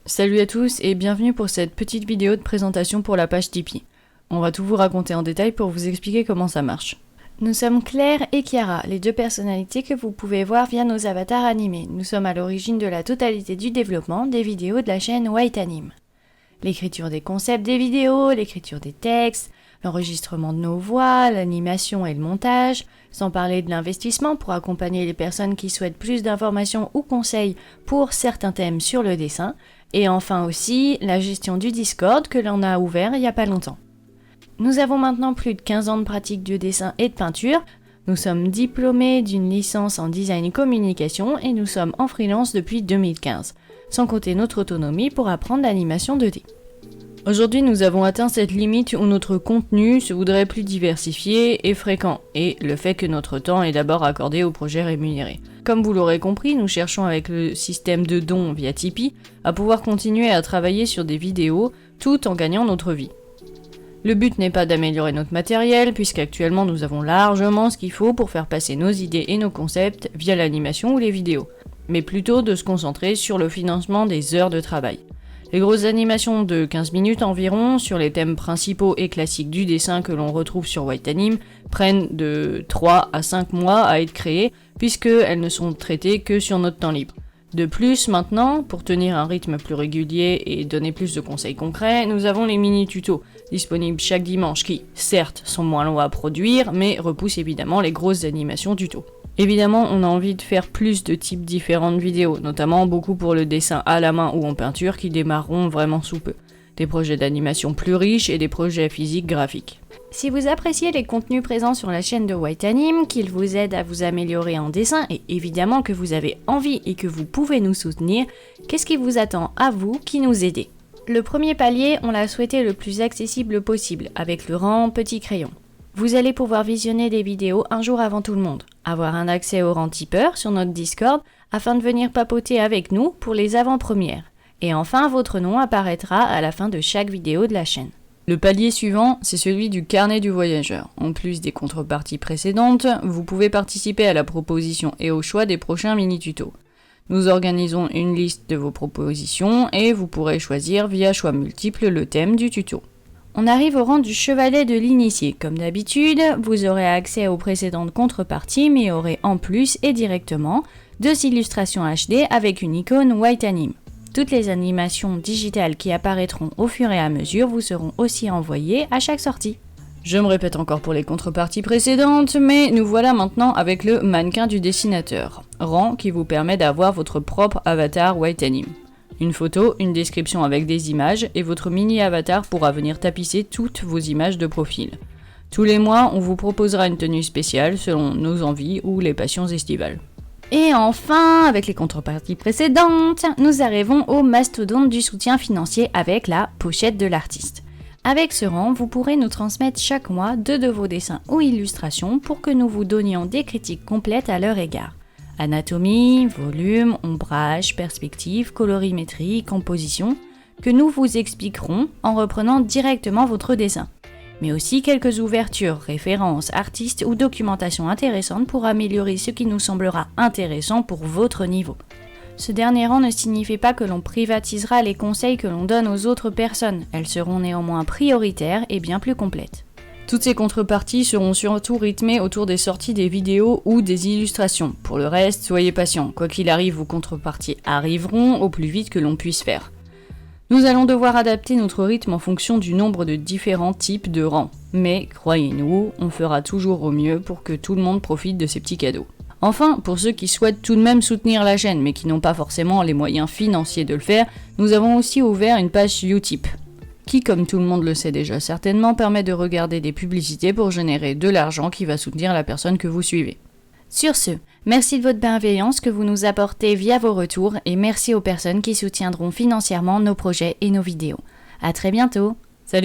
Salut à tous et bienvenue pour cette petite vidéo de présentation pour la page Tipeee. On va tout vous raconter en détail pour vous expliquer comment ça marche. Nous sommes Claire et Chiara, les deux personnalités que vous pouvez voir via nos avatars animés. Nous sommes à l'origine de la totalité du développement des vidéos de la chaîne White Anime. L'écriture des concepts des vidéos, l'écriture des textes, l'enregistrement de nos voix, l'animation et le montage, sans parler de l'investissement pour accompagner les personnes qui souhaitent plus d'informations ou conseils pour certains thèmes sur le dessin, et enfin aussi la gestion du Discord que l'on a ouvert il n'y a pas longtemps. Nous avons maintenant plus de 15 ans de pratique de dessin et de peinture, nous sommes diplômés d'une licence en design et communication et nous sommes en freelance depuis 2015, sans compter notre autonomie pour apprendre l'animation 2D. Aujourd'hui, nous avons atteint cette limite où notre contenu se voudrait plus diversifié et fréquent, et le fait que notre temps est d'abord accordé aux projets rémunérés. Comme vous l'aurez compris, nous cherchons avec le système de dons via Tipeee à pouvoir continuer à travailler sur des vidéos tout en gagnant notre vie. Le but n'est pas d'améliorer notre matériel, puisqu'actuellement nous avons largement ce qu'il faut pour faire passer nos idées et nos concepts via l'animation ou les vidéos, mais plutôt de se concentrer sur le financement des heures de travail. Les grosses animations de 15 minutes environ, sur les thèmes principaux et classiques du dessin que l'on retrouve sur White Anime, prennent de 3 à 5 mois à être créées, puisqu'elles ne sont traitées que sur notre temps libre. De plus, maintenant, pour tenir un rythme plus régulier et donner plus de conseils concrets, nous avons les mini-tutos, disponibles chaque dimanche, qui, certes, sont moins longs à produire, mais repoussent évidemment les grosses animations tutos. Évidemment, on a envie de faire plus de types différents de vidéos, notamment beaucoup pour le dessin à la main ou en peinture qui démarreront vraiment sous peu. Des projets d'animation plus riches et des projets physiques graphiques. Si vous appréciez les contenus présents sur la chaîne de White Anime, qu'ils vous aident à vous améliorer en dessin et évidemment que vous avez envie et que vous pouvez nous soutenir, qu'est-ce qui vous attend à vous qui nous aidez? Le premier palier, on l'a souhaité le plus accessible possible, avec le rang petit crayon. Vous allez pouvoir visionner des vidéos un jour avant tout le monde, avoir un accès au rang tipeur sur notre Discord afin de venir papoter avec nous pour les avant-premières. Et enfin, votre nom apparaîtra à la fin de chaque vidéo de la chaîne. Le palier suivant, c'est celui du carnet du voyageur. En plus des contreparties précédentes, vous pouvez participer à la proposition et au choix des prochains mini-tutos. Nous organisons une liste de vos propositions et vous pourrez choisir via choix multiples le thème du tuto. On arrive au rang du chevalet de l'initié. Comme d'habitude, vous aurez accès aux précédentes contreparties, mais aurez en plus et directement 2 illustrations HD avec une icône White Anime. Toutes les animations digitales qui apparaîtront au fur et à mesure vous seront aussi envoyées à chaque sortie. Je me répète encore pour les contreparties précédentes, mais nous voilà maintenant avec le mannequin du dessinateur, rang qui vous permet d'avoir votre propre avatar White Anime. Une photo, une description avec des images et votre mini-avatar pourra venir tapisser toutes vos images de profil. Tous les mois, on vous proposera une tenue spéciale selon nos envies ou les passions estivales. Et enfin, avec les contreparties précédentes, nous arrivons au mastodonte du soutien financier avec la pochette de l'artiste. Avec ce rang, vous pourrez nous transmettre chaque mois 2 de vos dessins ou illustrations pour que nous vous donnions des critiques complètes à leur égard. Anatomie, volume, ombrage, perspective, colorimétrie, composition, que nous vous expliquerons en reprenant directement votre dessin. Mais aussi quelques ouvertures, références, artistes ou documentation intéressantes pour améliorer ce qui nous semblera intéressant pour votre niveau. Ce dernier rang ne signifie pas que l'on privatisera les conseils que l'on donne aux autres personnes, elles seront néanmoins prioritaires et bien plus complètes. Toutes ces contreparties seront surtout rythmées autour des sorties des vidéos ou des illustrations. Pour le reste, soyez patients, quoi qu'il arrive, vos contreparties arriveront au plus vite que l'on puisse faire. Nous allons devoir adapter notre rythme en fonction du nombre de différents types de rangs. Mais, croyez-nous, on fera toujours au mieux pour que tout le monde profite de ces petits cadeaux. Enfin, pour ceux qui souhaitent tout de même soutenir la chaîne, mais qui n'ont pas forcément les moyens financiers de le faire, nous avons aussi ouvert une page Utip, qui, comme tout le monde le sait déjà certainement, permet de regarder des publicités pour générer de l'argent qui va soutenir la personne que vous suivez. Sur ce, merci de votre bienveillance que vous nous apportez via vos retours et merci aux personnes qui soutiendront financièrement nos projets et nos vidéos. À très bientôt!